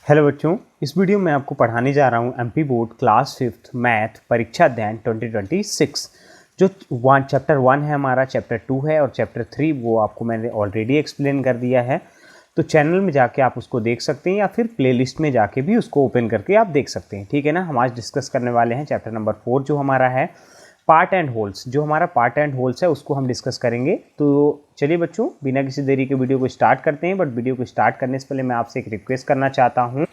Hello बच्चों, इस video में आपको पढ़ाने जा रहा हूँ MP board class 5th math परीक्षा अध्ययन 2026। जो चैप्टर 1 है हमारा, चैप्टर 2 है और चैप्टर 3 वो आपको मैंने ऑलरेडी एक्सप्लेन कर दिया है। तो चैनल में जाके आप उसको देख सकते हैं या फिर प्लेलिस्ट में जाके भी उसको ओपन करके आप देख सकते हैं। ठीक है ना। हम आज डिस्कस करने वाले हैं चैप्टर नंबर 4 जो हमारा है पार्ट एंड होल्स। जो हमारा पार्ट एंड होल्स है उसको हम डिस्कस करेंगे। तो चलिए बच्चों, बिना किसी देरी के वीडियो को स्टार्ट करते हैं। बट वीडियो को स्टार्ट करने से पहले मैं आपसे एक रिक्वेस्ट करना चाहता हूं,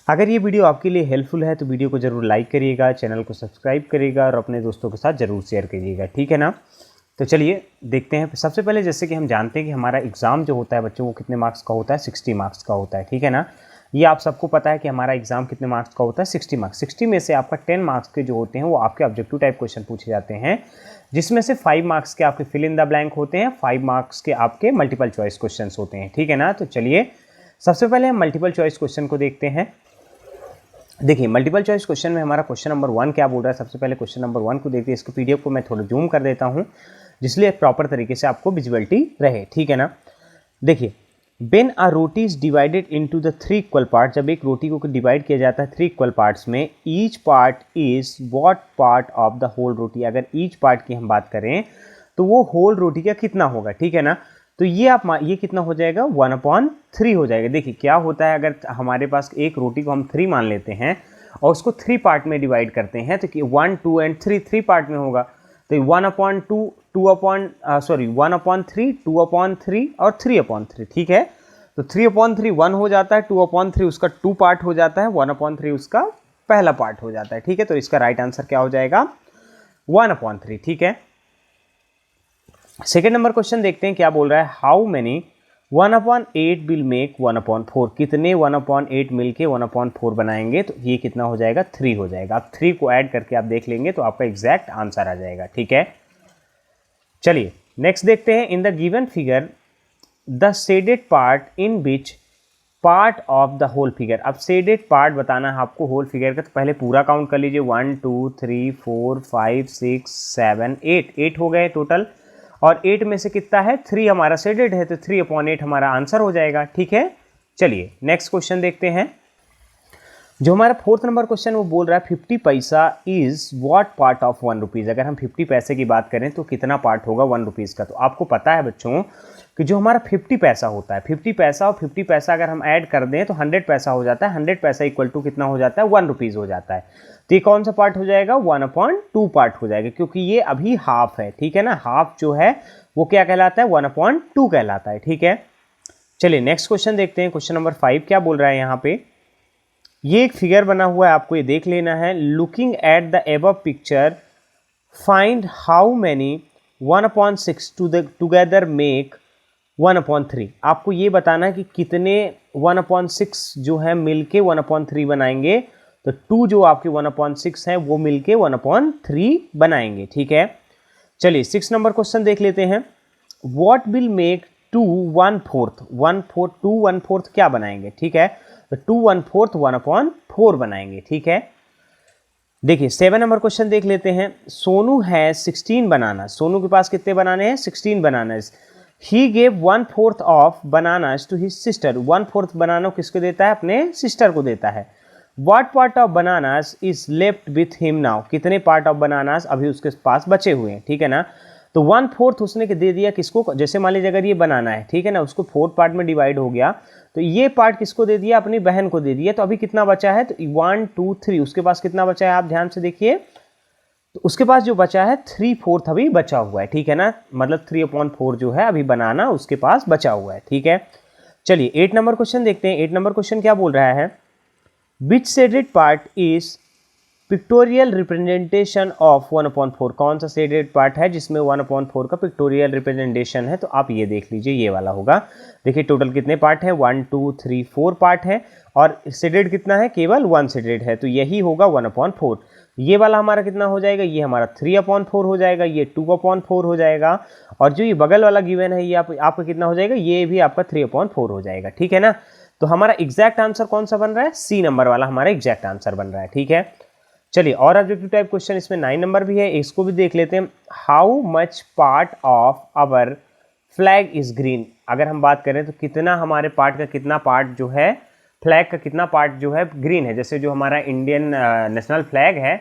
अगर ये वीडियो आपके लिए हेल्पफुल है तो वीडियो को जरूर लाइक करिएगा, चैनल को सब्सक्राइब करिएगा और अपने दोस्तों के साथ जरूर शेयर करिएगा। ठीक है ना। तो चलिए देखते हैं। सबसे पहले जैसे कि हम जानते हैं कि हमारा एग्ज़ाम जो होता है बच्चों वो कितने मार्क्स का होता है, 60 मार्क्स का होता है। ठीक है ना। ये आप सबको पता है कि हमारा एग्जाम कितने मार्क्स का होता है, 60 मार्क्स। 60 में से आपका 10 मार्क्स के जो होते हैं वो आपके ऑब्जेक्टिव टाइप क्वेश्चन पूछे जाते हैं, जिसमें से 5 मार्क्स के आपके फिल इन द ब्लैंक होते हैं, 5 मार्क्स के आपके मल्टीपल चॉइस क्वेश्चन होते हैं। ठीक है ना। तो चलिए सबसे पहले हम मल्टीपल चॉइस क्वेश्चन को देखते हैं। देखिए मल्टीपल चॉइस क्वेश्चन में हमारा क्वेश्चन नंबर 1 क्या बोल रहा है। सबसे पहले क्वेश्चन नंबर 1 को देखते हैं। इसको पीडीएफ को मैं थोड़ा जूम कर देता हूं जिसलिए प्रॉपर तरीके से आपको विजिबिलिटी रहे। ठीक है ना। देखिए, When a roti is divided into the 3 equal parts, जब एक रोटी को डिवाइड किया जाता है 3 इक्वल पार्ट्स में, each part is what part of the whole रोटी। अगर each part की हम बात करें तो वो होल रोटी का कितना होगा। ठीक है ना। तो ये कितना हो जाएगा, 1/3 हो जाएगा। देखिए क्या होता है, अगर हमारे पास एक रोटी को हम 3 मान लेते हैं और उसको 3 पार्ट में डिवाइड करते हैं तो 1, 2 एंड 3 पार्ट में होगा। तो 1/2 1/3 2/3 और 3/3। ठीक है। तो 3/3 1 हो जाता है, 2/3 उसका 2 पार्ट हो जाता है, 1/3 उसका पहला पार्ट हो जाता है। ठीक है। तो इसका राइट आंसर क्या हो जाएगा, 1/3। ठीक है। सेकेंड नंबर क्वेश्चन देखते हैं क्या बोल रहा है। How many 1/8 will make 1/4। कितने 1/8 मिलके 1/4 बनाएंगे। तो ये कितना हो जाएगा, 3 हो जाएगा। आप 3 को ऐड करके आप देख लेंगे तो आपका एग्जैक्ट आंसर आ जाएगा। ठीक है। चलिए नेक्स्ट देखते हैं। In the given figure the shaded part in which part of the whole figure. अब शेडेड पार्ट बताना है आपको होल फिगर का, तो पहले पूरा काउंट कर लीजिए। 1 2 3 4 5 6 7 8 हो गए टोटल। और 8 में से कितना है, 3 हमारा शेडेड है, तो 3/8 हमारा आंसर हो जाएगा। ठीक है। चलिए नेक्स्ट क्वेश्चन देखते हैं। जो हमारा 4th नंबर क्वेश्चन वो बोल रहा है 50 पैसा is what part of 1 rupees. अगर हम 50 पैसे की बात करें तो कितना पार्ट होगा 1 रुपीज़ का। तो आपको पता है बच्चों कि जो हमारा 50 पैसा होता है, 50 पैसा और 50 पैसा अगर हम ऐड कर दें तो 100 पैसा हो जाता है। 100 पैसा इक्वल टू कितना हो जाता है, 1 रुपीज़ हो जाता है। तो ये कौन सा पार्ट हो जाएगा, 1/2 पार्ट हो जाएगा, क्योंकि ये अभी हाफ है। ठीक है ना। हाफ जो है वो क्या कहलाता है, 1/2 कहलाता है। ठीक है। चलिए नेक्स्ट क्वेश्चन देखते हैं। क्वेश्चन नंबर 5 क्या बोल रहा है यहाँ पे। ये एक फिगर बना हुआ है, आपको ये देख लेना है। Looking at the above picture find how many 1/6 together make 1/3। आपको ये बताना है कि कितने 1/6 जो है मिलके 1/3 बनाएंगे। तो 2 जो आपके 1/6 है वो मिलके 1/3 बनाएंगे। ठीक है। चलिए 6 नंबर क्वेश्चन देख लेते हैं। व्हाट विल मेक 2 1/4 2 1/4 क्या बनाएंगे। ठीक है। तो 2 1/4 1/4 बनाएंगे। ठीक है। देखिए 7 नंबर क्वेश्चन देख लेते हैं। सोनू है 16 बनाना। सोनू के पास कितने बनाने हैं, 16 बनाना। He gave 1/4 of bananas to his sister. 1/4 banana किसको देता है, अपने सिस्टर को देता है। What part of bananas is left with him now. कितने पार्ट ऑफ बनानास अभी उसके पास बचे हुए हैं। ठीक है ना। तो 1/4 उसने दे दिया किसको, जैसे मान लीजिए अगर ये बनाना है, ठीक है ना, उसको 4 पार्ट में डिवाइड हो गया, तो ये पार्ट किसको दे दिया, अपनी बहन को दे दिया। तो अभी कितना बचा है, तो 1 2 3 उसके पास कितना बचा है, आप ध्यान से देखिए। तो उसके पास जो बचा है 3/4 अभी बचा हुआ है। ठीक है ना। मतलब 3/4 जो है अभी बनाना उसके पास बचा हुआ है। ठीक है। चलिए 8 नंबर क्वेश्चन देखते हैं। 8 नंबर क्वेश्चन क्या बोल रहा है। Which shaded part is pictorial representation of 1/4। कौन सा शेडेड पार्ट है जिसमें 1/4 का पिक्टोरियल रिप्रेजेंटेशन है। तो आप ये देख लीजिए, ये वाला होगा। देखिए टोटल कितने पार्ट है, 1 2 3 4 पार्ट है और शेडेड कितना है, केवल 1 शेडेड है। तो यही होगा 1/4। ये वाला हमारा कितना हो जाएगा, ये हमारा 3/4 हो जाएगा, ये 2/4 हो जाएगा और जो ये बगल वाला गिवन है ये आपका कितना हो जाएगा, ये भी आपका 3/4 हो जाएगा। ठीक है ना। तो हमारा एग्जैक्ट आंसर कौन सा बन रहा है, सी नंबर वाला हमारा एग्जैक्ट आंसर बन रहा है। ठीक है। चलिए और ऑब्जेक्टिव टाइप क्वेश्चन इसमें 9 नंबर भी है, इसको भी देख लेते हैं। How much part of our flag is green. अगर हम बात करें तो कितना हमारे पार्ट का कितना पार्ट जो है फ्लैग का कितना पार्ट जो है ग्रीन है। जैसे जो हमारा इंडियन नेशनल फ्लैग है,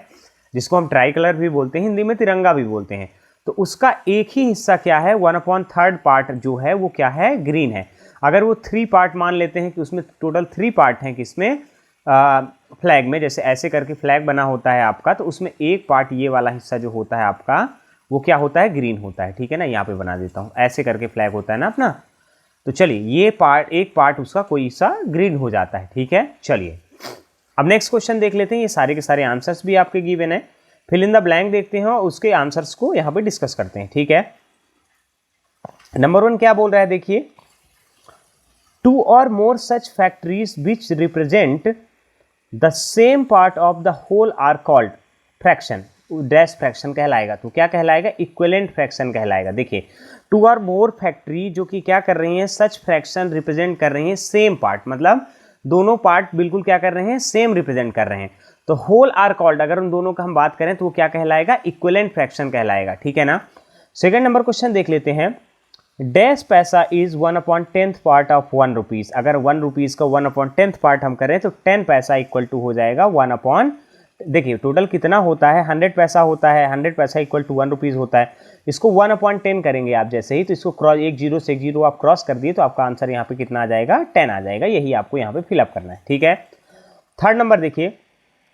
जिसको हम ट्राई कलर भी बोलते हैं, हिंदी में तिरंगा भी बोलते हैं, तो उसका एक ही हिस्सा क्या है, 1/3 पार्ट जो है वो क्या है, ग्रीन है। अगर वो 3 पार्ट मान लेते हैं कि उसमें टोटल 3 पार्ट हैं किसमें, फ्लैग में, जैसे ऐसे करके फ्लैग बना होता है आपका, तो उसमें एक पार्ट ये वाला हिस्सा जो होता है आपका वो क्या होता है, ग्रीन होता है। ठीक है ना, यहाँ पे बना देता हूँ, ऐसे करके फ्लैग होता है ना अपना। तो चलिए ये पार्ट, एक पार्ट उसका कोई हिस्सा ग्रीन हो जाता है। ठीक है, चलिए अब नेक्स्ट क्वेश्चन देख लेते हैं। ये सारे के सारे आंसर्स भी आपके गिवन है, फिल इन द ब्लैंक देखते हैं और उसके आंसर्स को यहाँ पे डिस्कस करते हैं। ठीक है, नंबर 1 क्या बोल रहा है, देखिए, 2 or more such factories which represent the same part of the whole are called fraction। Dash fraction कहलाएगा, तो क्या कहलाएगा, इक्विवेलेंट फ्रैक्शन कहलाएगा। देखिए 2 or more फैक्ट्री जो कि क्या कर रही हैं, सच फ्रैक्शन रिप्रेजेंट कर रही हैं सेम पार्ट, मतलब दोनों पार्ट बिल्कुल क्या कर रहे हैं, सेम रिप्रेजेंट कर रहे हैं, तो होल आर कॉल्ड, अगर उन दोनों का हम बात करें तो वो क्या कहलाएगा, इक्विवेलेंट फ्रैक्शन कहलाएगा। ठीक है ना। सेकंड नंबर क्वेश्चन देख लेते हैं, डैश पैसा इज 1/10 पार्ट ऑफ 1 रुपीज। अगर 1 रुपीज का 1/10 पार्ट हम करें तो 10 पैसा इक्वल टू हो जाएगा 1/, देखिए टोटल कितना होता है, 100 पैसा होता है, 100 पैसा इक्वल टू 1 रुपीज होता है। इसको 1/10 करेंगे आप जैसे ही, तो इसको क्रॉस, एक जीरो से एक जीरो आप क्रॉस कर दिए तो आपका आंसर यहाँ पे कितना आ जाएगा, 10 आ जाएगा। यही आपको यहाँ पे फिलअप करना है। ठीक है, थर्ड नंबर देखिए,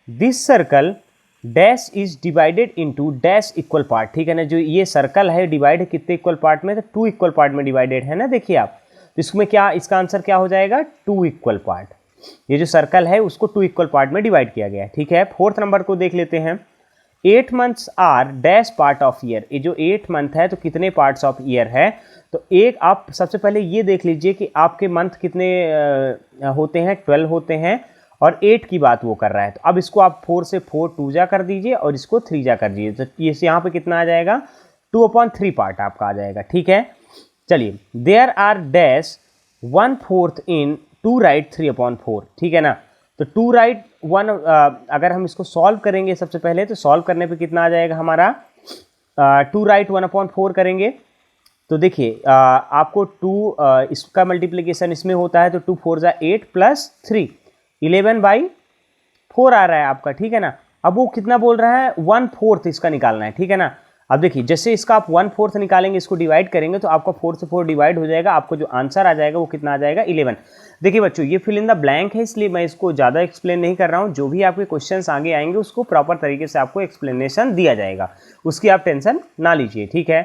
this circle dash is divided into dash equal part. ठीक है ना, जो ये सर्कल है डिवाइड है कितने इक्वल पार्ट में, तो 2 इक्वल पार्ट में डिवाइडेड है ना। देखिए आप, तो इसमें क्या, इसका आंसर क्या हो जाएगा, 2 इक्वल पार्ट। ये जो सर्कल है उसको 2 इक्वल पार्ट में डिवाइड किया गया है। ठीक है, फोर्थ नंबर को देख लेते हैं, 8 months are dash part of year. ये जो 8 मंथ है तो कितने पार्ट्स ऑफ ईयर है, तो एक आप सबसे पहले ये देख लीजिए कि आपके मंथ कितने होते हैं, 12 होते हैं, और 8 की बात वो कर रहा है। तो अब इसको आप 4 से 4 2 जा कर दीजिए और इसको 3 जा कर दीजिए, तो ये यहाँ पे कितना आ जाएगा, 2/3 पार्ट आपका आ जाएगा। ठीक है, चलिए, there are dash 1/4 in 2 right 3/4। ठीक है ना, तो 2 राइट 1, अगर हम इसको सॉल्व करेंगे सबसे पहले, तो सॉल्व करने पे कितना आ जाएगा हमारा, 2 राइट 1/4 करेंगे तो देखिए आपको 2 इसका मल्टीप्लिकेशन इसमें होता है, तो 2 4 जा 8 प्लस 3 11/4 आ रहा है आपका। ठीक है ना, अब वो कितना बोल रहा है, 1/4 इसका निकालना है। ठीक है ना, अब देखिए जैसे इसका आप 1/4 निकालेंगे, इसको डिवाइड करेंगे तो आपका 4 से 4 डिवाइड हो जाएगा, आपको जो आंसर आ जाएगा वो कितना आ जाएगा, 11। देखिए बच्चों, ये फिल इन द ब्लैंक है, इसलिए मैं इसको ज़्यादा एक्सप्लेन नहीं कर रहा हूँ। जो भी आपके क्वेश्चंस आगे आएंगे उसको प्रॉपर तरीके से आपको एक्सप्लेनेशन दिया जाएगा, उसकी आप टेंशन ना लीजिए। ठीक है,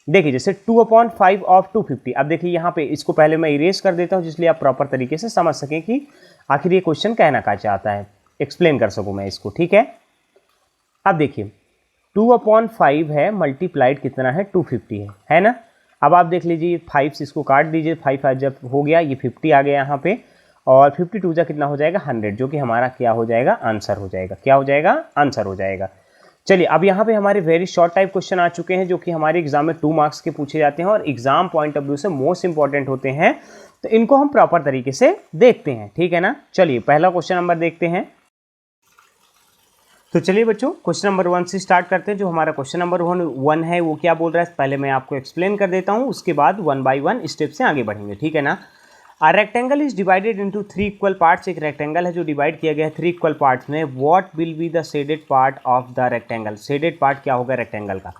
देखिए जैसे 2/5 ऑफ 250। अब देखिए यहाँ पे इसको पहले मैं इरेज कर देता हूँ, जिसलिए आप प्रॉपर तरीके से समझ सकें कि आखिर ये क्वेश्चन कहना क्या चाहता है, एक्सप्लेन कर सकूँ मैं इसको। ठीक है, अब देखिए 2/5 है, मल्टीप्लाइड कितना है, 250 है ना। अब आप देख लीजिए 5 से इसको काट दीजिए, 5 जब हो गया, ये 50 आ गया यहाँ पे, और 52 जा कितना हो जाएगा, 100, जो कि हमारा क्या हो जाएगा, आंसर हो जाएगा। क्या हो जाएगा, आंसर हो जाएगा। चलिए अब यहाँ पे हमारे वेरी शॉर्ट टाइप क्वेश्चन आ चुके हैं, जो कि हमारे एग्जाम में 2 मार्क्स के पूछे जाते हैं और एग्जाम पॉइंट ऑफ व्यू से मोस्ट इंपॉर्टेंट होते हैं, तो इनको हम प्रॉपर तरीके से देखते हैं। ठीक है ना, चलिए पहला क्वेश्चन नंबर देखते हैं। तो चलिए बच्चों, क्वेश्चन नंबर 1 से स्टार्ट करते हैं। जो हमारा क्वेश्चन नंबर 1 है वो क्या बोल रहा है, पहले मैं आपको एक्सप्लेन कर देता हूँ, उसके बाद 1 बाय 1 स्टेप से आगे बढ़ेंगे। ठीक है ना, A rectangle is divided into 3 equal parts। एक रेक्टेंगल है जो डिवाइड किया गया है 3 इक्वल पार्ट्स में। What will be the shaded part of the rectangle. Shaded part क्या होगा रेक्टेंगल का,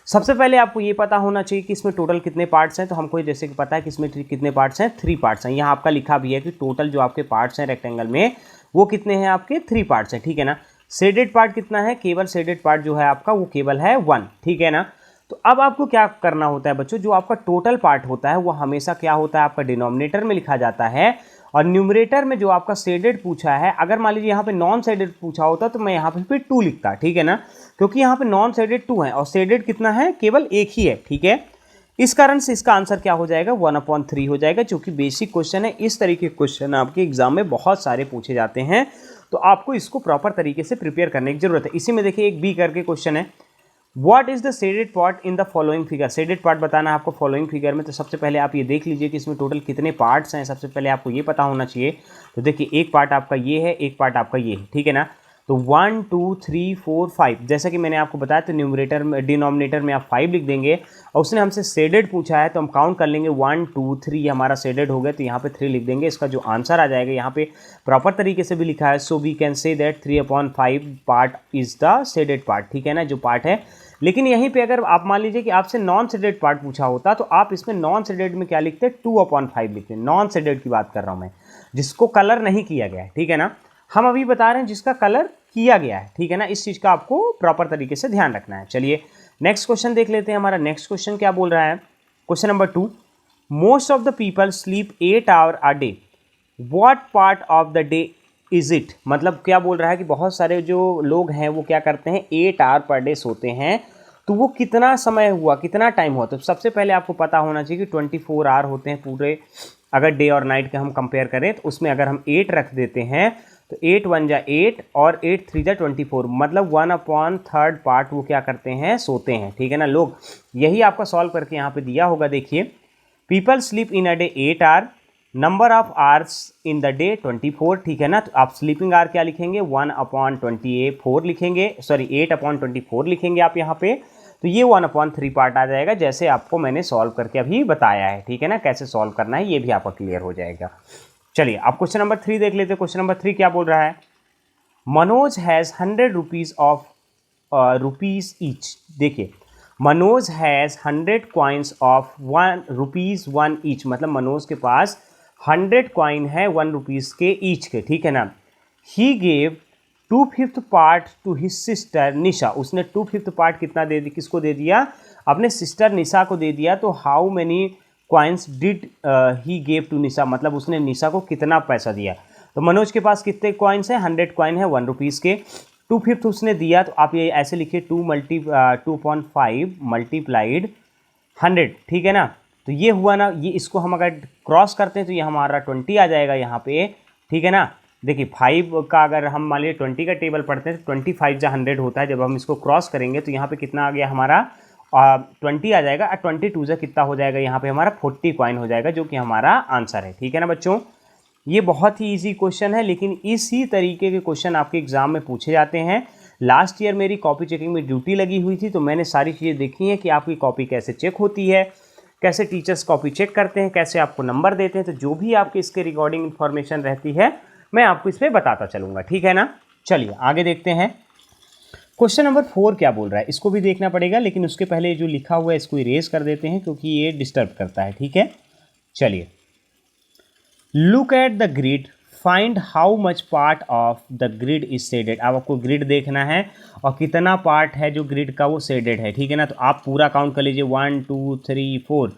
सबसे पहले आपको ये पता होना चाहिए कि इसमें टोटल कितने पार्ट्स हैं। तो हमको जैसे कि पता है कि इसमें कितने पार्ट्स हैं, 3 पार्ट्स हैं। यहाँ आपका लिखा भी है कि टोटल जो आपके पार्ट्स हैं रेक्टेंगल में वो कितने हैं, आपके 3 पार्ट्स हैं। ठीक है ना, शेडेड पार्ट कितना है, केवल शेडेड पार्ट जो है आपका वो केवल है 1। ठीक है ना, तो अब आपको क्या करना होता है बच्चों, जो आपका टोटल पार्ट होता है वो हमेशा क्या होता है, आपका डिनोमिनेटर में लिखा जाता है, और न्यूमरेटर में जो आपका शेडेड पूछा है, अगर मान लीजिए यहाँ पे नॉन शेडेड पूछा होता तो मैं यहाँ पे 2 लिखता। ठीक है ना, क्योंकि यहाँ पे नॉन शेडेड 2 है और शेडेड कितना है, केवल एक ही है। ठीक है, इस कारण से इसका आंसर क्या हो जाएगा, 1/3 हो जाएगा, जो कि बेसिक क्वेश्चन है। इस तरीके के क्वेश्चन आपके एग्जाम में बहुत सारे पूछे जाते हैं, तो आपको इसको प्रॉपर तरीके से प्रिपेयर करने की जरूरत है। इसी में देखिए एक बी करके क्वेश्चन है, what is the shaded part in the following figure. Shaded part बताना है आपको फॉलोइंग फिगर में। तो सबसे पहले आप ये देख लीजिए कि इसमें टोटल कितने पार्ट्स हैं, सबसे पहले आपको ये पता होना चाहिए। तो देखिए एक पार्ट आपका ये है, एक पार्ट आपका ये है। ठीक है ना, तो 1 2 3 4 5, जैसा कि मैंने आपको बताया तो न्यूमरेटर में डिनोमिनेटर में आप 5 लिख देंगे और उसने हमसे शेडेड पूछा है तो हम काउंट कर लेंगे 1 2 3, हमारा शेडेड हो गया तो यहाँ पे 3 लिख देंगे। इसका जो आंसर आ जाएगा यहाँ पे प्रॉपर तरीके से भी लिखा है, so we can say that 3/5 part is the shaded part, ठीक है ना, जो पार्ट है। लेकिन यहीं पे अगर आप मान लीजिए कि आपसे नॉन शेडेड पार्ट पूछा होता तो आप इसमें नॉन शेडेड में क्या लिखते, 2/5 लिखते। नॉन शेडेड की बात कर रहा हूँ मैं, जिसको कलर नहीं किया गया है, ठीक है ना। हम अभी बता रहे हैं जिसका कलर किया गया है, ठीक है ना। इस चीज़ का आपको प्रॉपर तरीके से ध्यान रखना है। चलिए नेक्स्ट क्वेश्चन देख लेते हैं। हमारा नेक्स्ट क्वेश्चन क्या बोल रहा है, question number 2, most of the people sleep 8 hour a day, what part of the day is it. मतलब क्या बोल रहा है कि बहुत सारे जो लोग हैं वो क्या करते हैं 8 आवर पर डे सोते हैं, तो वो कितना समय हुआ, कितना टाइम हुआ। तो सबसे पहले आपको पता होना चाहिए कि 24 आवर होते हैं पूरे, अगर डे और नाइट का हम कंपेयर करें तो उसमें अगर हम 8 रख देते हैं तो 8 1 जा 8 और 8 3 जा 24, मतलब 1/3 पार्ट वो क्या करते हैं, सोते हैं, ठीक है ना लोग। यही आपका सॉल्व करके यहाँ पे दिया होगा, देखिए people sleep in a day 8 hour, number of hours in the day 24, ठीक है ना। तो आप स्लीपिंग आवर क्या लिखेंगे, 1/24 लिखेंगे, सॉरी 8/24 लिखेंगे आप यहाँ पे। तो ये 1/3 पार्ट आ जाएगा, जैसे आपको मैंने सॉल्व करके अभी बताया है, ठीक है ना। कैसे सॉल्व करना है ये भी आपका क्लियर हो जाएगा। चलिए अब क्वेश्चन नंबर 3 देख लेते हैं। क्वेश्चन नंबर 3 क्या बोल रहा है, Manoj has 100 rupees of rupees each. देखिए Manoj has 100 coins of 1 rupees 1 each, मतलब मनोज के पास 100 कॉइन है 1 रुपीज़ के ईच के, ठीक है ना। He gave 2/5 part to his sister Nisha, उसने 2/5 पार्ट कितना दे दी, किसको दे दिया, अपने सिस्टर निशा को दे दिया। तो how many coins did he gave to Nisha, मतलब उसने निशा को कितना पैसा दिया। तो मनोज के पास कितने कॉइन्स हैं, 100 कॉइन है 1 रुपीज़ के, 2/5 उसने दिया। तो आप ये ऐसे लिखिए 2/5 मल्टीप्लाइड 100, ठीक है ना। तो ये हुआ ना, ये इसको हम अगर क्रॉस करते हैं तो ये हमारा 20 आ जाएगा यहाँ पे, ठीक है ना। देखिए 5 का अगर हम मान लीजिए 20 का टेबल पढ़ते हैं तो 25 जा 100 होता है, जब हम इसको क्रॉस करेंगे तो यहाँ पे कितना आ गया हमारा 20 आ जाएगा, और 22 जा कितना हो जाएगा यहाँ पे हमारा 40 कॉइन हो जाएगा, जो कि हमारा आंसर है, ठीक है ना बच्चों। ये बहुत ही ईजी क्वेश्चन है, लेकिन इसी तरीके के क्वेश्चन आपके एग्जाम में पूछे जाते हैं। लास्ट ईयर मेरी कॉपी चेकिंग में ड्यूटी लगी हुई थी, तो मैंने सारी चीज़ें देखी हैं कि आपकी कॉपी कैसे चेक होती है, कैसे टीचर्स कॉपी चेक करते हैं, कैसे आपको नंबर देते हैं। तो जो भी आपके इसके रिगार्डिंग इन्फॉर्मेशन रहती है मैं आपको इस पर बताता चलूँगा, ठीक है ना। चलिए आगे देखते हैं। क्वेश्चन नंबर 4 क्या बोल रहा है, इसको भी देखना पड़ेगा, लेकिन उसके पहले जो लिखा हुआ है इसको इरेज कर देते हैं क्योंकि ये डिस्टर्ब करता है, ठीक है। चलिए look at the grid, find how much part of the grid is shaded. अब आपको ग्रिड देखना है और कितना पार्ट है जो ग्रिड का वो शेडेड है, ठीक है ना। तो आप पूरा काउंट कर लीजिए 1 2 3 4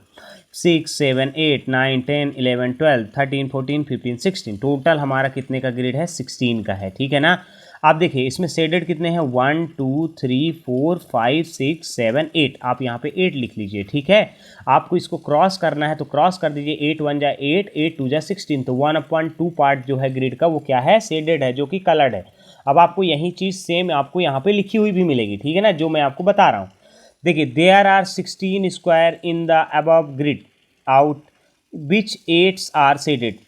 6 7 8 9 10 11 12 13 14 15 16, टोटल हमारा कितने का ग्रिड है, 16 का है, ठीक है ना। आप देखिए इसमें शेडेड कितने हैं, 1 2 3 4 5 6 7 8, आप यहाँ पे 8 लिख लीजिए, ठीक है। आपको इसको क्रॉस करना है तो क्रॉस कर दीजिए, 8 1 जा 8 8 2 जा 16, तो 1/2 पार्ट जो है ग्रिड का वो क्या है, शेडेड है, जो कि कलर्ड है। अब आपको यही चीज़ सेम आपको यहाँ पे लिखी हुई भी मिलेगी, ठीक है ना, जो मैं आपको बता रहा हूँ। देखिए there are 16 square in the above grid out which 8 are shaded.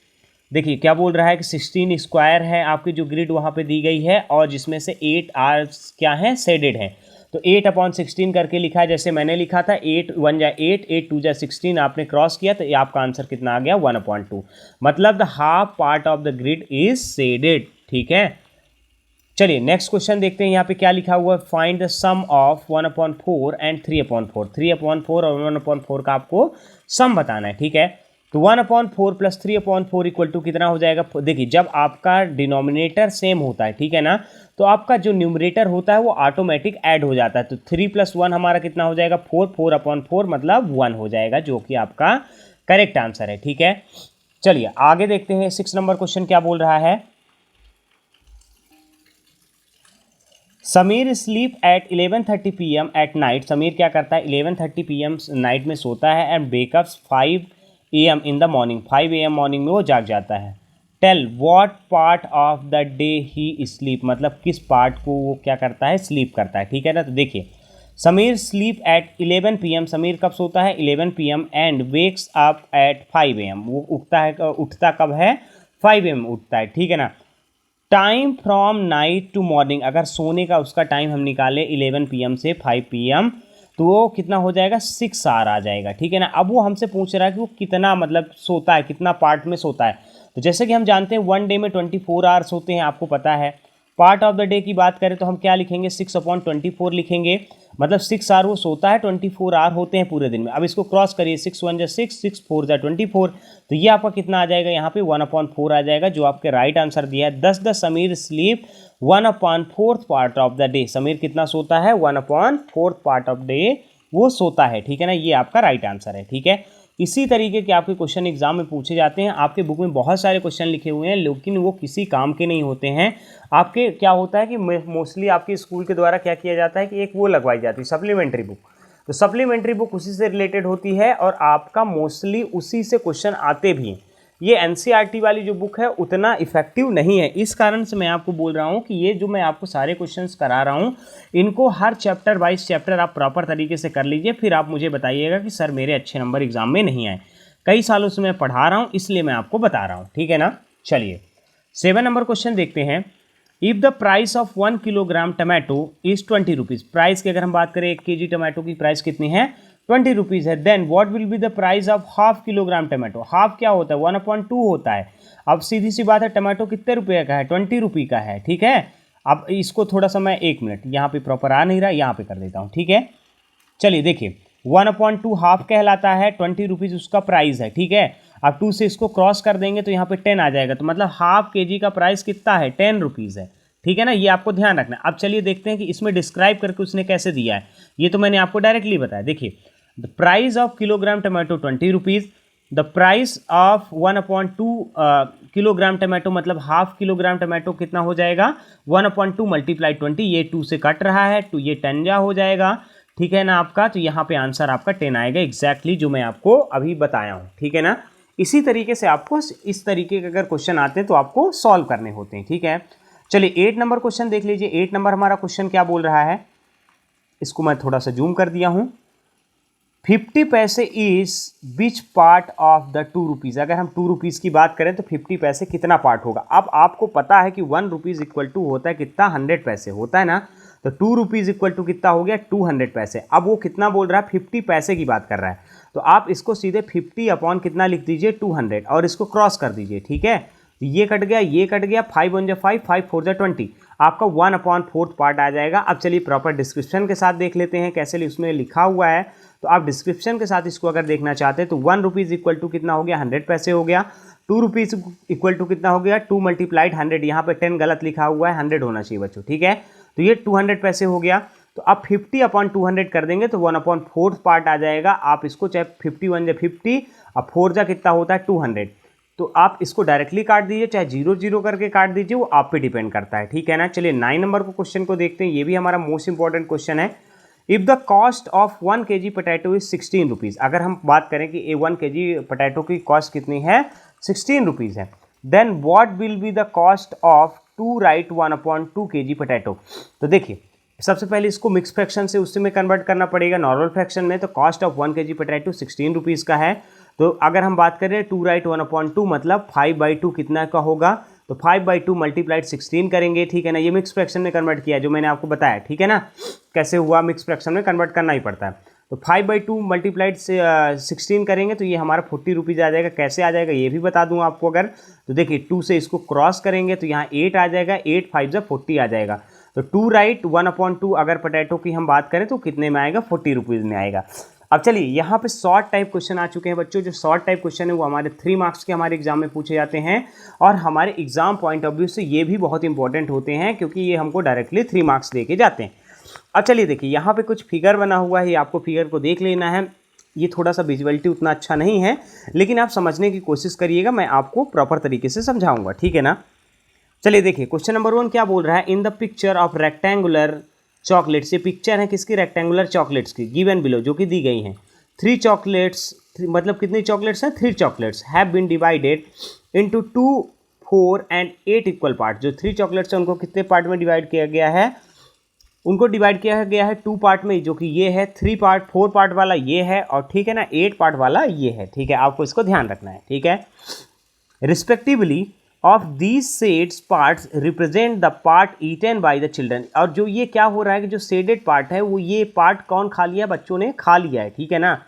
देखिए क्या बोल रहा है कि 16 स्क्वायर है आपकी जो ग्रिड वहाँ पे दी गई है, और जिसमें से 8 आर्स क्या हैं, शेडेड हैं। तो 8/16 करके लिखा है, जैसे मैंने लिखा था 8 1 जा 8 8 2 जा 16, आपने क्रॉस किया तो ये आपका आंसर कितना आ गया, 1/2, मतलब the half part of the grid is shaded, ठीक है। चलिए नेक्स्ट क्वेश्चन देखते हैं, यहाँ पे क्या लिखा हुआ है, find the sum of 1/4 and 3/4। 3/4 और 1/4 का आपको सम बताना है, ठीक है। तो 1/4 प्लस 3/4 इक्वल टू कितना हो जाएगा। देखिए जब आपका डिनोमिनेटर सेम होता है, ठीक है ना, तो आपका जो न्यूमरेटर होता है वो ऑटोमेटिक ऐड हो जाता है। तो 3 + 1 हमारा कितना हो जाएगा, 4 4/4 मतलब 1 हो जाएगा, जो कि आपका करेक्ट आंसर है, ठीक है। चलिए आगे देखते हैं 6 नंबर क्वेश्चन क्या बोल रहा है। Sameer sleep at 11:30 PM at night. Sameer क्या करता है, 11:30 PM नाइट में सोता है, and wake ups 5 AM in the morning. 5 AM morning में वो जाग जाता है। Tell what part of the day he sleep, मतलब किस पार्ट को वो क्या करता है, स्लीप करता है, ठीक है ना। तो देखिए Sameer sleep eight 11 PM, Sameer कब सोता है, 11 PM, and wakes up at 5 AM, वो उठता कब है, 5 AM उठता है, ठीक है ना। Time from night to morning, अगर सोने का उसका टाइम हम निकालें 11 PM से 5 PM, तो वो कितना हो जाएगा 6 आवर आ जाएगा, ठीक है ना। अब वो हमसे पूछ रहा है कि वो कितना मतलब सोता है, कितना पार्ट में सोता है। तो जैसे कि हम जानते हैं 1 डे में 24 आवर्स होते हैं, आपको पता है। पार्ट ऑफ द डे की बात करें तो हम क्या लिखेंगे, 6/24 लिखेंगे, मतलब 6 आवर वो सोता है, 24 आवर होते हैं पूरे दिन में। अब इसको क्रॉस करिए, 6 1 6, 6 4 24, तो ये आपका कितना आ जाएगा, यहाँ पे 1/4 आ जाएगा, जो आपके राइट आंसर दिया है। 10 Sameer sleep 1/4 part of the day, Sameer कितना सोता है, 1/4 पार्ट ऑफ डे वो सोता है, ठीक है ना। ये आपका राइट आंसर है, ठीक है। इसी तरीके के आपके क्वेश्चन एग्जाम में पूछे जाते हैं। आपके बुक में बहुत सारे क्वेश्चन लिखे हुए हैं, लेकिन वो किसी काम के नहीं होते हैं। आपके क्या होता है कि मोस्टली आपके स्कूल के द्वारा क्या किया जाता है कि एक वो लगवाई जाती है सप्लीमेंट्री बुक, तो सप्लीमेंट्री बुक उसी से रिलेटेड होती है और आपका मोस्टली उसी से क्वेश्चन आते भी हैं। ये एनसीईआरटी वाली जो बुक है उतना इफेक्टिव नहीं है, इस कारण से मैं आपको बोल रहा हूँ कि ये जो मैं आपको सारे क्वेश्चंस करा रहा हूँ, इनको हर चैप्टर वाइज चैप्टर आप प्रॉपर तरीके से कर लीजिए, फिर आप मुझे बताइएगा कि सर मेरे अच्छे नंबर एग्जाम में नहीं आए। कई सालों से मैं पढ़ा रहा हूँ, इसलिए मैं आपको बता रहा हूँ, ठीक है ना। चलिए 7 नंबर क्वेश्चन देखते हैं। If the price of 1 kilogram tomato is 20 rupees, price की अगर हम बात करें 1 kg टमाटो की प्राइस कितनी है, 20 रुपीज़ है, then what will be the price of half kilogram tomato. Half क्या होता है, 1/2 होता है। अब सीधी सी बात है, टमाटो कितने रुपये का है, 20 रुपये का है, ठीक है। अब इसको थोड़ा सा मैं 1 मिनट, यहाँ पे प्रॉपर आ नहीं रहा, यहाँ पे कर देता हूँ, ठीक है। चलिए देखिए 1/2 हाफ कहलाता है, 20 रुपीज़ उसका प्राइस है, ठीक है। अब 2 से इसको क्रॉस कर देंगे तो यहाँ पे 10 आ जाएगा, तो मतलब हाफ kg का प्राइस कितना है, 10 रुपीज़ है, ठीक है ना। ये आपको ध्यान रखना है। अब चलिए देखते हैं कि इसमें डिस्क्राइब करके उसने कैसे दिया है। ये तो मैंने आपको डायरेक्टली बताया। देखिए the price of kilogram tomato 20 rupees, the price of 1/2 kilogram tomato, मतलब हाफ किलोग्राम टमाटो कितना हो जाएगा, 1/2 मल्टीप्लाई 20, ये 2 से कट रहा है, 2 ये 10 जा हो जाएगा, ठीक है ना आपका। तो यहाँ पे आंसर आपका 10 आएगा, एग्जैक्टली जो मैं आपको अभी बताया हूँ, ठीक है ना। इसी तरीके से आपको इस तरीके के अगर क्वेश्चन आते हैं तो आपको सॉल्व करने होते हैं, ठीक है। चलिए 8 नंबर क्वेश्चन देख लीजिए। 8 नंबर हमारा क्वेश्चन क्या बोल रहा है, इसको मैं थोड़ा सा जूम कर दिया हूँ। 50 पैसे is which part of the 2 rupees. अगर हम 2 रुपीज़ की बात करें तो 50 पैसे कितना पार्ट होगा। अब आपको पता है कि 1 रुपीज़ इक्वल टू होता है कितना, 100 पैसे होता है ना। तो 2 रुपीज़ इक्वल टू कितना हो गया, 200 पैसे। अब वो कितना बोल रहा है, 50 पैसे की बात कर रहा है, तो आप इसको सीधे 50 अपॉन कितना लिख दीजिए, 200, और इसको क्रॉस कर दीजिए, ठीक है। ये कट गया, ये कट गया, 5 1 5, 5 4 20, आपका 1/4 पार्ट आ जाएगा। अब चलिए प्रॉपर डिस्क्रिप्शन के साथ देख लेते हैं कैसे उसमें लिखा हुआ है। तो आप डिस्क्रिप्शन के साथ इसको अगर देखना चाहते हैं तो 1 रुपीज़ इक्वल टू कितना हो गया, 100 पैसे हो गया। 2 रुपीज़ इक्वल टू कितना हो गया, 2 मल्टीप्लाइड 100, यहाँ पे 10 गलत लिखा हुआ है, 100 होना चाहिए बच्चों, ठीक है। तो ये 200 पैसे हो गया। तो आप 50/200 कर देंगे तो 1/4 पार्ट आ जाएगा। आप इसको चाहे 51 जा 50, अब 4 जा कितना होता है 200, तो आप इसको डायरेक्टली काट दीजिए, चाहे 0 0 करके काट दीजिए, वो आप पे डिपेंड करता है, ठीक है ना। चलिए 9 नंबर को क्वेश्चन को देखते हैं। ये भी हमारा मोस्ट इंपॉर्टेंट क्वेश्चन है। If the cost of 1 kg potato is 16 rupees, अगर हम बात करें कि 1 kg पोटैटो की कॉस्ट कितनी है, 16 रुपीज़ है, then what will be the cost of two right 1/2 kg potato. तो देखिए सबसे पहले इसको मिक्स फ्रैक्शन से उससे में कन्वर्ट करना पड़ेगा नॉर्मल फ्रैक्शन में। तो cost of 1 kg potato 16 rupees का है। तो अगर हम बात करें 2 राइट 1/2 मतलब 5/2 कितना का होगा, तो 5/2 मल्टीप्लाइड 16 करेंगे, ठीक है ना। ये मिक्स फ्रैक्शन में कन्वर्ट किया है जो मैंने आपको बताया, ठीक है ना। कैसे हुआ, मिक्स फ्रैक्शन में कन्वर्ट करना ही पड़ता है। तो 5/2 मल्टीप्लाइड से 16 करेंगे तो ये हमारा 40 रुपीज़ आ जाएगा। कैसे आ जाएगा ये भी बता दूँ आपको। अगर तो देखिए 2 से इसको क्रॉस करेंगे तो यहाँ 8 आ जाएगा, 8 5 जा 40 आ जाएगा। तो 2 राइट 1/2 अगर पोटैटो की हम बात करें तो कितने में आएगा, 40 रुपीज़ में आएगा। अब चलिए यहाँ पे शॉर्ट टाइप क्वेश्चन आ चुके हैं बच्चों। जो शॉर्ट टाइप क्वेश्चन है वो हमारे 3 मार्क्स के हमारे एग्जाम में पूछे जाते हैं, और हमारे एग्जाम पॉइंट ऑफ व्यू से ये भी बहुत इंपॉर्टेंट होते हैं क्योंकि ये हमको डायरेक्टली 3 मार्क्स दे के जाते हैं। अब चलिए देखिए यहाँ पे कुछ फिगर बना हुआ है, आपको फिगर को देख लेना है। ये थोड़ा सा विजुअलिटी उतना अच्छा नहीं है, लेकिन आप समझने की कोशिश करिएगा, मैं आपको प्रॉपर तरीके से समझाऊंगा, ठीक है ना। चलिए देखिए क्वेश्चन नंबर 1 क्या बोल रहा है, in the picture of rectangular chocolates. ये पिक्चर है किसकी, रेक्टेंगुलर चॉकलेट्स की, गिवन बिलो जो कि दी गई हैं। 3 चॉकलेट्स, मतलब कितनी चॉकलेट्स हैं, 3 chocolates have been divided into 2 4 and 8 equal part. जो 3 चॉकलेट्स हैं उनको कितने पार्ट में डिवाइड किया गया है, उनको डिवाइड किया गया है 2 पार्ट में, जो कि ये है 3 पार्ट, 4 पार्ट वाला ये है, और ठीक है ना 8 पार्ट वाला ये है, ठीक है। आपको इसको ध्यान रखना है, ठीक है। Respectively of these shades parts represent the part eaten by the children. और जो ये क्या हो रहा है कि जो शेडेड पार्ट है वो ये पार्ट कौन खा लिया, बच्चों ने खा लिया है, ठीक है ना।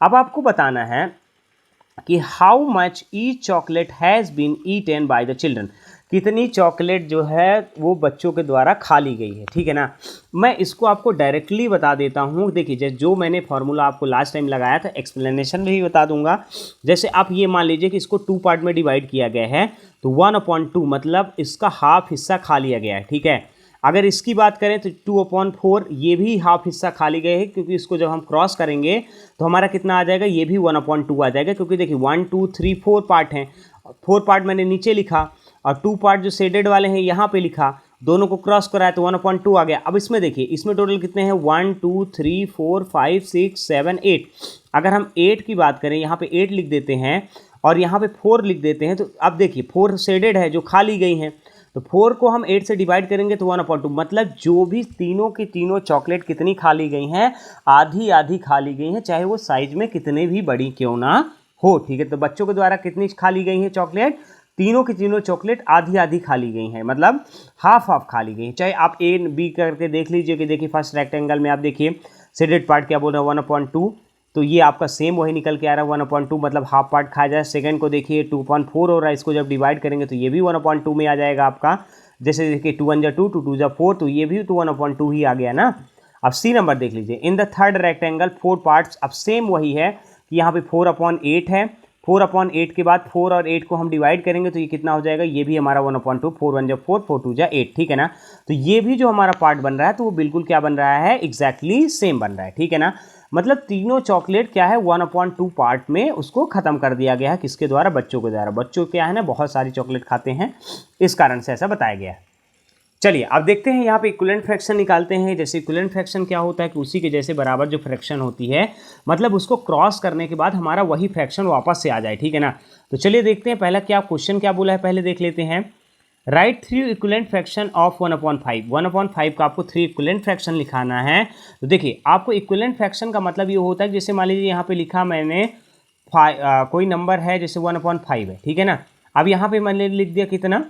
अब आपको बताना है कि how much each chocolate has been eaten by the children, कितनी चॉकलेट जो है वो बच्चों के द्वारा खा ली गई है, ठीक है ना। मैं इसको आपको डायरेक्टली बता देता हूँ। देखिए जैसे जो मैंने फार्मूला आपको लास्ट टाइम लगाया था, एक्सप्लेनेशन भी बता दूंगा। जैसे आप ये मान लीजिए कि इसको 2 पार्ट में डिवाइड किया गया है, तो 1/2 मतलब इसका हाफ हिस्सा खा लिया गया है, ठीक है। अगर इसकी बात करें तो 2/4 ये भी हाफ हिस्सा खा ली गए है, क्योंकि इसको जब हम क्रॉस करेंगे तो हमारा कितना आ जाएगा, ये भी 1/2 आ जाएगा, क्योंकि देखिए 1 2 3 4 पार्ट हैं, 4 पार्ट मैंने नीचे लिखा और 2 पार्ट जो शेडेड वाले हैं यहाँ पे लिखा, दोनों को क्रॉस कराया तो 1/2 आ गया। अब इसमें देखिए इसमें टोटल कितने हैं, 1 2 3 4 5 6 7 8। अगर हम 8 की बात करें, यहाँ पे 8 लिख देते हैं और यहाँ पे 4 लिख देते हैं, तो अब देखिए 4 शेडेड है जो खा ली गई हैं, तो 4 को हम 8 से डिवाइड करेंगे तो 1/2, मतलब जो भी तीनों की तीनों चॉकलेट कितनी खा ली गई हैं, आधी आधी खा ली गई हैं, चाहे वो साइज में कितने भी बड़ी क्यों ना हो, ठीक है। तो बच्चों के द्वारा कितनी खा ली गई है चॉकलेट, तीनों की तीनों चॉकलेट आधी आधी खा ली गई हैं, मतलब हाफ हाफ खा ली गई हैं। चाहे आप ए बी करके देख लीजिए कि देखिए फर्स्ट रेक्टेंगल में आप देखिए शेडेड पार्ट क्या बोल रहा है 1/2, तो ये आपका सेम वही निकल के आ रहा है 1/2, मतलब हाफ पार्ट खाया जाए। सेकंड को देखिए 2/4 हो रहा है, इसको जब डिवाइड करेंगे तो ये भी 1/2 में आ जाएगा आपका। जैसे देखिए 2 1 2 2 2 4, तो ये भी तो 1/2 ही आ गया ना। अब सी नंबर देख लीजिए, in the third rectangle 4 parts. अब सेम वही है कि यहाँ पे 4/8 है, 4/8 के बाद 4 और 8 को हम डिवाइड करेंगे तो ये कितना हो जाएगा, ये भी हमारा 1/2, 4 1 4 4 2 8, ठीक है ना। तो ये भी जो हमारा पार्ट बन रहा है तो वो बिल्कुल क्या बन रहा है, एग्जैक्टली सेम बन रहा है, ठीक है ना। मतलब तीनों चॉकलेट क्या है 1/2 पार्ट में उसको खत्म कर दिया गया है, किसके द्वारा, बच्चों के द्वारा। बच्चों क्या है ना बहुत सारी चॉकलेट खाते हैं, इस कारण से ऐसा बताया गया है। चलिए अब देखते हैं यहाँ पे इक्विवेलेंट फ्रैक्शन निकालते हैं। जैसे इक्विवेलेंट फ्रैक्शन क्या होता है कि उसी के जैसे बराबर जो फ्रैक्शन होती है, मतलब उसको क्रॉस करने के बाद हमारा वही फ्रैक्शन वापस से आ जाए, ठीक है ना। तो चलिए देखते हैं पहला क्या क्वेश्चन क्या बोला है, पहले देख लेते हैं। Right 3 equivalent fraction of 1/5। 1/5 का आपको 3 इक्विवेलेंट फ्रैक्शन लिखाना है। तो देखिए आपको इक्विवेलेंट फ्रैक्शन का मतलब ये होता है, जैसे मान लीजिए यहाँ पे लिखा मैंने कोई नंबर है जैसे 1/5 है, ठीक है ना। अब यहाँ पे मैंने लिख दिया कितना,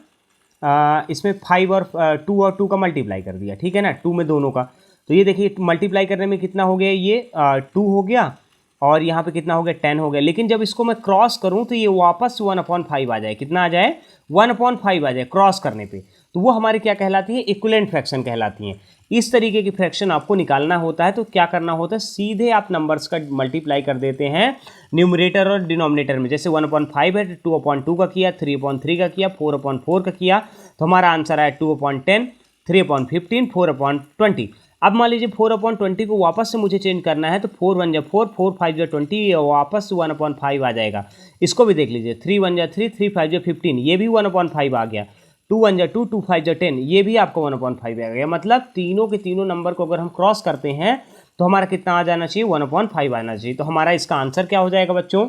इसमें 5 और 2 का मल्टीप्लाई कर दिया, ठीक है ना, 2 में दोनों का। तो ये देखिए मल्टीप्लाई करने में कितना हो गया, ये 2 हो गया और यहाँ पे कितना हो गया 10 हो गया। लेकिन जब इसको मैं क्रॉस करूँ तो ये वापस 1/5 आ जाए, कितना आ जाए 1/5 आ जाए क्रॉस करने पे, तो वो हमारी क्या कहलाती है, इक्विवेलेंट फ्रैक्शन कहलाती हैं। इस तरीके की फ्रैक्शन आपको निकालना होता है तो क्या करना होता है, सीधे आप नंबर्स का मल्टीप्लाई कर देते हैं न्यूमरेटर और डिनोमिनेटर में। जैसे 1/5 है 2/2 का किया, 3/3 का किया, 4/4 का किया, तो हमारा आंसर आया 2/10, 3/15, 4/20। अब मान लीजिए 4/20 को वापस से मुझे चेंज करना है, तो 4 1 जा 4, 4 5 जा 20, ये वापस 1/5 आ जाएगा। इसको भी देख लीजिए 3 1 जा 3, 3 5 जा 15, ये भी 1/5 आ गया। 2 1 जा 2, 2 5 जा 10, ये भी आपको 1/5 आ गया। मतलब तीनों के तीनों नंबर को अगर हम क्रॉस करते हैं तो हमारा कितना आ जाना चाहिए, 1/5 आना चाहिए। तो हमारा इसका आंसर क्या हो जाएगा बच्चों,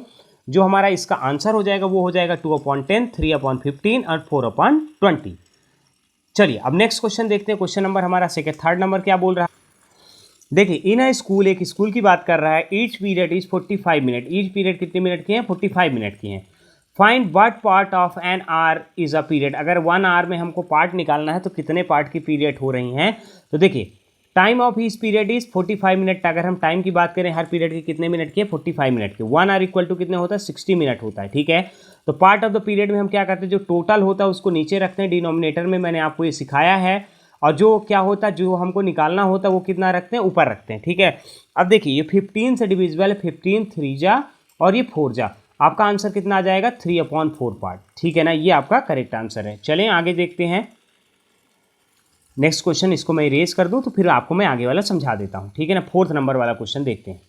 जो हमारा इसका आंसर हो जाएगा वो हो जाएगा 2/10, 3/15 और 4/20। चलिए अब नेक्स्ट क्वेश्चन देखते हैं। क्वेश्चन नंबर हमारा थर्ड नंबर क्या बोल रहा है, देखिए इन अ स्कूल, एक स्कूल की बात कर रहा है। Each period is 45 minute, each period कितने मिनट की हैं, 45 मिनट की हैं। Find what part of an hour is a period, अगर 1 आवर में हमको पार्ट निकालना है तो कितने पार्ट की पीरियड हो रही हैं। तो देखिए time of each period is 45 minute. अगर हम टाइम की बात करें हर पीरियड के कितने मिनट की है, 45 मिनट के। 1 आवर इक्वल टू कितने होता है, 60 मिनट होता है, ठीक है। तो पार्ट ऑफ द पीरियड में हम क्या करते हैं, जो टोटल होता है उसको नीचे रखते हैं डिनोमिनेटर में, मैंने आपको ये सिखाया है। और जो क्या होता है, जो हमको निकालना होता है वो कितना रखते हैं, ऊपर रखते हैं, ठीक है। अब देखिए ये 15 से डिविजिबल है, 15 3 जा और ये 4 जा, आपका आंसर कितना आ जाएगा 3/4 पार्ट, ठीक है ना। ये आपका करेक्ट आंसर है। चलें आगे देखते हैं नेक्स्ट क्वेश्चन। इसको मैं इरेज कर दूं तो फिर आपको मैं आगे वाला समझा देता हूं, ठीक है ना। 4th नंबर वाला क्वेश्चन देखते हैं।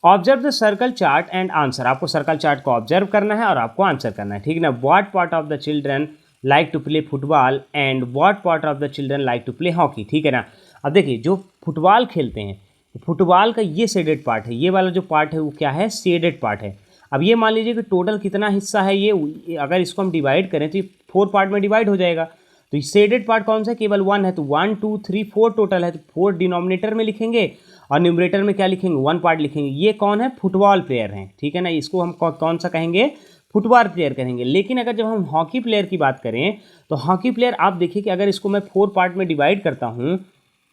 Observe the circle chart and answer, आपको सर्कल चार्ट को ऑब्जर्व करना है और आपको आंसर करना है, ठीक है ना। What part of the children like to play football and what part of the children like to play hockey, ठीक है ना। अब देखिए जो फुटबॉल खेलते हैं, तो फुटबॉल का ये शेडेड पार्ट है, ये वाला जो पार्ट है वो क्या है, शेडेड पार्ट है। अब ये मान लीजिए कि टोटल कितना हिस्सा है ये, अगर इसको हम डिवाइड करें तो ये 4 पार्ट में डिवाइड हो जाएगा। तो ये शेडेड पार्ट कौन सा है, केवल 1 है, तो 1 2 3 4 टोटल है, तो 4 डिनोमिनेटर में लिखेंगे और न्यूमरेटर में क्या लिखेंगे, 1 पार्ट लिखेंगे। ये कौन है, फुटबॉल प्लेयर हैं, ठीक है ना। इसको हम कौन सा कहेंगे, फुटबॉल प्लेयर करेंगे। लेकिन अगर जब हम हॉकी प्लेयर की बात करें तो हॉकी प्लेयर आप देखिए कि अगर इसको मैं 4 पार्ट में डिवाइड करता हूँ,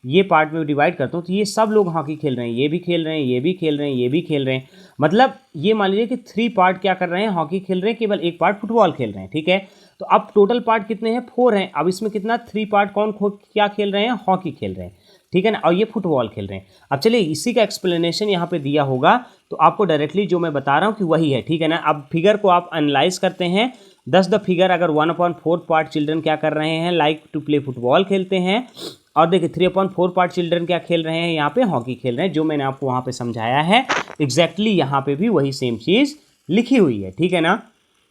ये पार्ट में डिवाइड करता हूँ, तो ये सब लोग हॉकी खेल रहे हैं, ये भी खेल रहे हैं, ये भी खेल रहे हैं, ये भी खेल रहे हैं। मतलब ये मान लीजिए कि 3 पार्ट क्या कर रहे हैं, हॉकी खेल रहे हैं, केवल 1 पार्ट फुटबॉल खेल रहे हैं। ठीक है, तो अब टोटल पार्ट कितने हैं, 4 हैं। अब इसमें कितना 3 पार्ट कौन क्या खेल रहे हैं, हॉकी खेल रहे हैं। ठीक है ना, और ये फुटबॉल खेल रहे हैं। अब चलिए इसी का एक्सप्लेनेशन यहाँ पे दिया होगा, तो आपको डायरेक्टली जो मैं बता रहा हूँ कि वही है। ठीक है ना, अब फिगर को आप एनालाइज करते हैं। 10 द फिगर, अगर 1/4 पार्ट चिल्ड्रन क्या कर रहे हैं, लाइक टू प्ले फुटबॉल खेलते हैं। और देखिए 3/4 पार्ट चिल्ड्रन क्या खेल रहे हैं, यहाँ पे हॉकी खेल रहे हैं, जो मैंने आपको वहाँ पे समझाया है। एग्जैक्टली यहाँ पे भी वही सेम चीज़ लिखी हुई है। ठीक है ना,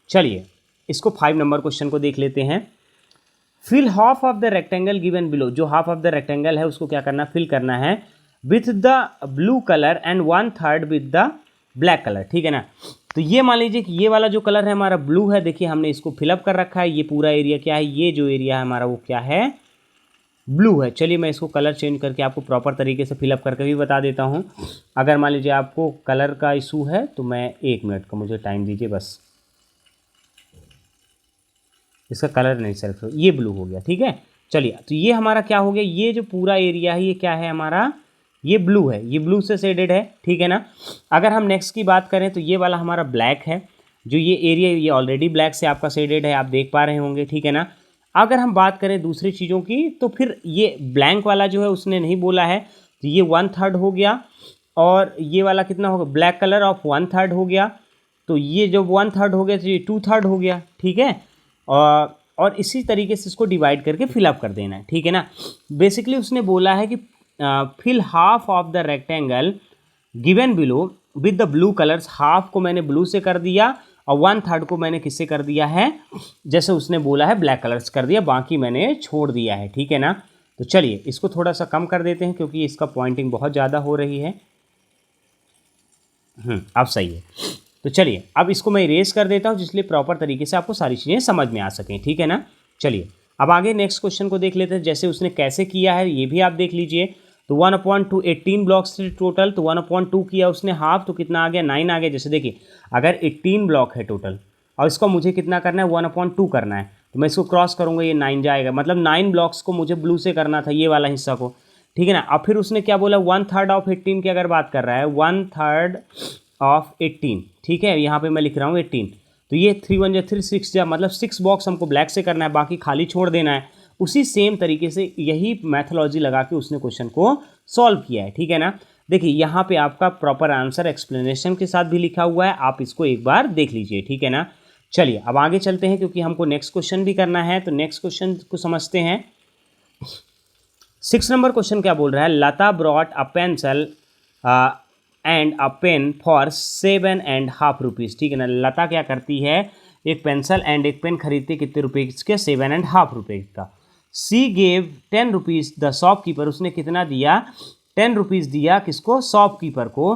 चलिए इसको 5 नंबर क्वेश्चन को देख लेते हैं। Fill half of the rectangle given below, जो हाफ ऑफ द रेक्टेंगल है उसको क्या करना, फिल करना है with the blue colour and 1/3 with the black colour. ठीक है ना, तो ये मान लीजिए कि ये वाला जो कलर है हमारा ब्लू है, देखिए हमने इसको फिलअप कर रखा है। ये पूरा एरिया क्या है, ये जो एरिया है हमारा वो क्या है, ब्लू है। चलिए मैं इसको कलर चेंज करके आपको प्रॉपर तरीके से फिलअप करके भी बता देता हूँ। अगर मान लीजिए आपको कलर का इशू है तो मैं 1 मिनट का मुझे टाइम दीजिए बस। इसका कलर नहीं सेलेक्ट हो, ये ब्लू हो गया। ठीक है, चलिए तो ये हमारा क्या हो गया, ये जो पूरा एरिया है ये क्या है हमारा, ये ब्लू है, ये ब्लू से शेडेड है। ठीक है ना, अगर हम नेक्स्ट की बात करें तो ये वाला हमारा ब्लैक है, जो ये एरिया ये ऑलरेडी ब्लैक से आपका शेडेड है, आप देख पा रहे होंगे। ठीक है ना, अगर हम बात करें दूसरी चीज़ों की तो फिर ये ब्लैंक वाला जो है उसने नहीं बोला है, तो ये 1/3 हो गया। और ये वाला कितना होगा, ब्लैक कलर ऑफ 1/3 हो गया, तो ये जो 1/3 हो गया तो ये 2/3 हो गया। ठीक है, और इसी तरीके से इसको डिवाइड करके फिलअप कर देना है। ठीक है ना, बेसिकली उसने बोला है कि fill half of the rectangle given below with the blue colours. Half को मैंने ब्लू से कर दिया और 1/3 को मैंने किससे कर दिया है, जैसे उसने बोला है ब्लैक कलर्स कर दिया, बाकी मैंने छोड़ दिया है। ठीक है ना, तो चलिए इसको थोड़ा सा कम कर देते हैं क्योंकि इसका पॉइंटिंग बहुत ज़्यादा हो रही है। अब सही है, तो चलिए अब इसको मैं इरेज कर देता हूँ जिसलिए प्रॉपर तरीके से आपको सारी चीज़ें समझ में आ सकें। ठीक है ना, चलिए अब आगे नेक्स्ट क्वेश्चन को देख लेते हैं, जैसे उसने कैसे किया है ये भी आप देख लीजिए। तो 1/2 18 ब्लॉक्स थे टोटल, तो 1/2 किया उसने हाफ, तो कितना आ गया 9 आ गया। जैसे देखिए अगर 18 ब्लॉक है टोटल और इसको मुझे कितना करना है 1/2 करना है, तो मैं इसको क्रॉस करूँगा ये 9 जाएगा, मतलब 9 ब्लॉक्स को मुझे ब्लू से करना था, ये वाला हिस्सा को। ठीक है ना, अब फिर उसने क्या बोला 1/3 ऑफ 18 की अगर बात कर रहा है, 1/3 ऑफ 18। ठीक है, यहाँ पे मैं लिख रहा हूँ 18, तो ये 3 1 3 6 जा, मतलब 6 बॉक्स हमको ब्लैक से करना है, बाकी खाली छोड़ देना है। उसी सेम तरीके से यही मैथोलॉजी लगा के उसने क्वेश्चन को सॉल्व किया है। ठीक है ना, देखिए यहाँ पे आपका प्रॉपर आंसर एक्सप्लेनेशन के साथ भी लिखा हुआ है, आप इसको एक बार देख लीजिए। ठीक है ना, चलिए अब आगे चलते हैं क्योंकि हमको नेक्स्ट क्वेश्चन भी करना है, तो नेक्स्ट क्वेश्चन को समझते हैं। 6 नंबर क्वेश्चन क्या बोल रहा है, Lata brought a pencil and a pen for 7.5 rupees. ठीक है ना, लता क्या करती है, एक पेंसिल एंड एक पेन खरीदती है, कितने रुपए के, 7.5 रुपये का। सी गेव 10 रुपीज़ द शॉपकीपर, उसने कितना दिया, 10 रुपीज़ दिया किसको, शॉपकीपर को।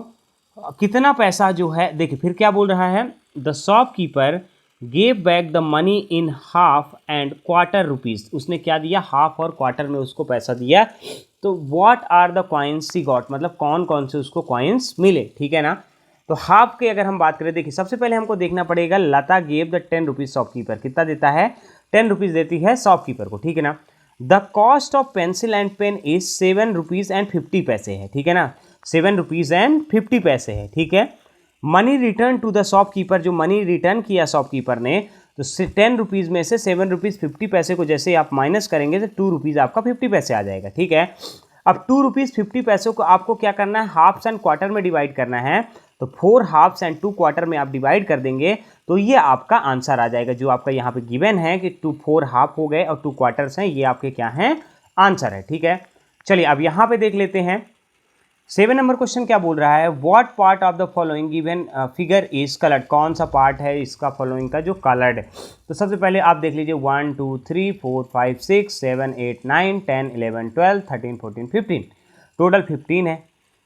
कितना पैसा जो है देखिए फिर क्या बोल रहा है, the shopkeeper gave back the money in half and quarter rupees, उसने क्या दिया, हाफ और क्वार्टर में उसको पैसा दिया। तो what are the coins she got, मतलब कौन कौन से उसको कॉइन्स मिले। ठीक है ना, तो हाफ की अगर हम बात करें, देखिए सबसे पहले हमको देखना पड़ेगा लता गेव द 10 रुपीज़ शॉपकीपर, कितना देता है, 10 रुपीज़ देती है शॉपकीपर को। ठीक है ना, the cost of pencil and pen is 7 rupees and 50 पैसे है। ठीक है ना, 7 रुपीज़ एंड 50 पैसे है। ठीक है, money return to the shopkeeper, जो मनी रिटर्न किया शॉपकीपर ने, तो 10 रुपीज़ में से 7 रुपीज़ 50 पैसे को जैसे आप माइनस करेंगे तो 2 रुपीज़ आपका 50 पैसे आ जाएगा। ठीक है, अब 2 रुपीज़ 50 पैसों को आपको क्या करना है, हाफ्स एंड क्वार्टर में डिवाइड करना है, तो 4 हाफ्स एंड 2 क्वार्टर में आप डिवाइड कर देंगे तो ये आपका आंसर आ जाएगा, जो आपका यहाँ पे गिवन है कि 4 हाफ हो गए और 2 क्वार्टर्स हैं, ये आपके क्या हैं, आंसर है। ठीक है, चलिए अब यहाँ पे देख लेते हैं 7 नंबर क्वेश्चन क्या बोल रहा है, what part of the following given figure is coloured, कौन सा पार्ट है इसका फॉलोइंग का जो कलर्ड है। तो सबसे पहले आप देख लीजिए 1 2 3 4 5 6 7 8 9 10 11 12 13 14 15, टोटल 15 है।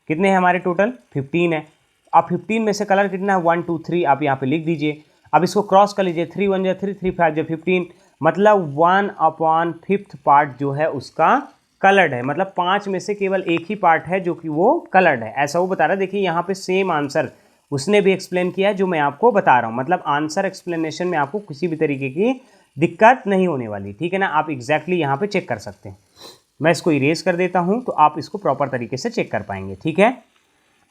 कितने हैं हमारे टोटल, 15 है। अब 15 में से कलर कितना है, 1 2 3 आप यहाँ पे लिख दीजिए। अब इसको क्रॉस कर लीजिए, 3 1 3 3 5 15, मतलब 1/5 पार्ट जो है उसका कलर्ड है, मतलब 5 में से केवल एक ही पार्ट है जो कि वो कलर्ड है, ऐसा वो बता रहा है। देखिए यहाँ पे सेम आंसर उसने भी एक्सप्लेन किया है जो मैं आपको बता रहा हूँ, मतलब आंसर एक्सप्लेनेशन में आपको किसी भी तरीके की दिक्कत नहीं होने वाली, ठीक है ना। आप एग्जैक्टली यहाँ पे चेक कर सकते हैं। मैं इसको इरेज कर देता हूँ तो आप इसको प्रॉपर तरीके से चेक कर पाएंगे, ठीक है।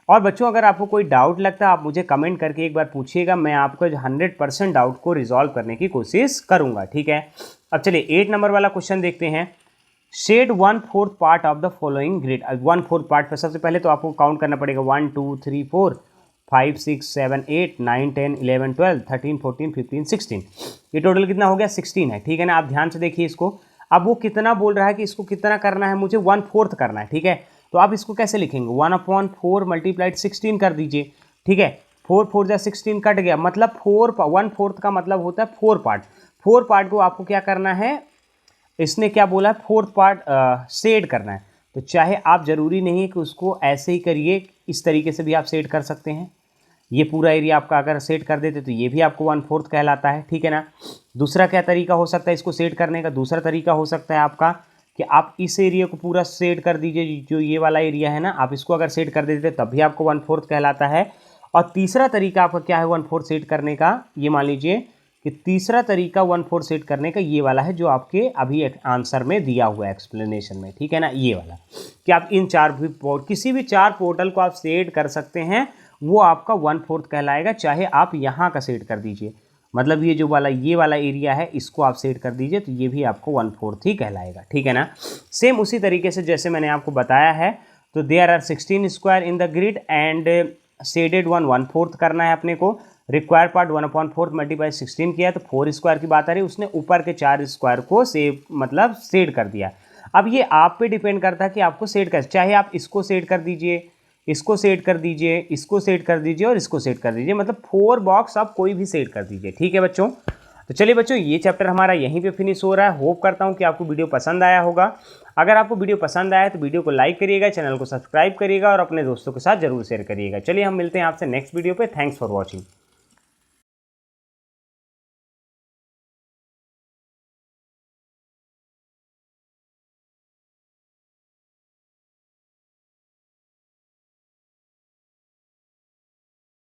और बच्चों अगर आपको कोई डाउट लगता है आप मुझे कमेंट करके एक बार पूछिएगा, मैं आपको 100% डाउट को रिजॉल्व करने की कोशिश करूँगा, ठीक है। अब चलिए 8 नंबर वाला क्वेश्चन देखते हैं। Shade 1/4 part of the following grid. 1/4 part पर सबसे पहले तो आपको काउंट करना पड़ेगा 1 2 3 4 5 6 7 8 9 10 11 12 13 14 15 16। ये टोटल कितना हो गया 16 है, ठीक है ना। आप ध्यान से देखिए इसको। अब वो कितना बोल रहा है कि इसको कितना करना है, मुझे 1/4 करना है, ठीक है। तो आप इसको कैसे लिखेंगे, 1/4 मल्टीप्लाइड 16 कर दीजिए, ठीक है। 4 4 जा 16 कट गया, मतलब 1/4 का मतलब होता है 4 पार्ट। 4 पार्ट को आपको क्या करना है, इसने क्या बोला है 4th पार्ट शेड करना है। तो चाहे आप ज़रूरी नहीं है कि उसको ऐसे ही करिए, इस तरीके से भी आप शेड कर सकते हैं। ये पूरा एरिया आपका अगर सेट कर देते तो ये भी आपको 1/4 कहलाता है, ठीक है ना। दूसरा क्या तरीका हो सकता है इसको सेट करने का, दूसरा तरीका हो सकता है आपका कि आप इस एरिया को पूरा सेट कर दीजिए, जो ये वाला एरिया है ना, आप इसको अगर सेट कर देते तब भी आपको 1/4 कहलाता है। और तीसरा तरीका आपका क्या है 1/4 सेट करने का, ये मान लीजिए कि तीसरा तरीका 1/4 सेट करने का ये वाला है जो आपके अभी आंसर में दिया हुआ है एक्सप्लेनेशन में, ठीक है ना। ये वाला कि आप इन किसी भी 4 पोर्टल को आप सेट कर सकते हैं, वो आपका 1/4 कहलाएगा। चाहे आप यहाँ का सेट कर दीजिए, मतलब ये जो वाला ये वाला एरिया है इसको आप सेट कर दीजिए तो ये भी आपको 1/4 ही कहलाएगा, ठीक है ना। सेम उसी तरीके से जैसे मैंने आपको बताया है, तो there are 16 square in the grid and shaded 1/4 करना है अपने को। रिक्वायर पार्ट 1/4 मल्टीप्लाई 16 किया तो 4 स्क्वायर की बात आ रही है, उसने ऊपर के 4 स्क्वायर को मतलब सेट कर दिया। अब ये आप पे डिपेंड करता है कि आपको सेट कर, चाहे आप इसको सेट कर दीजिए, इसको सेट कर दीजिए, इसको सेट कर दीजिए और इसको सेट कर दीजिए, मतलब 4 बॉक्स आप कोई भी सेट कर दीजिए, ठीक है बच्चों। तो चलिए बच्चों ये चैप्टर हमारा यहीं पे फिनिश हो रहा है। होप करता हूँ कि आपको वीडियो पसंद आया होगा। अगर आपको वीडियो पसंद आया तो वीडियो को लाइक करिएगा, चैनल को सब्सक्राइब करिएगा और अपने दोस्तों के साथ जरूर शेयर करिएगा। चलिए हम मिलते हैं आपसे नेक्स्ट वीडियो पे। Thanks for watching.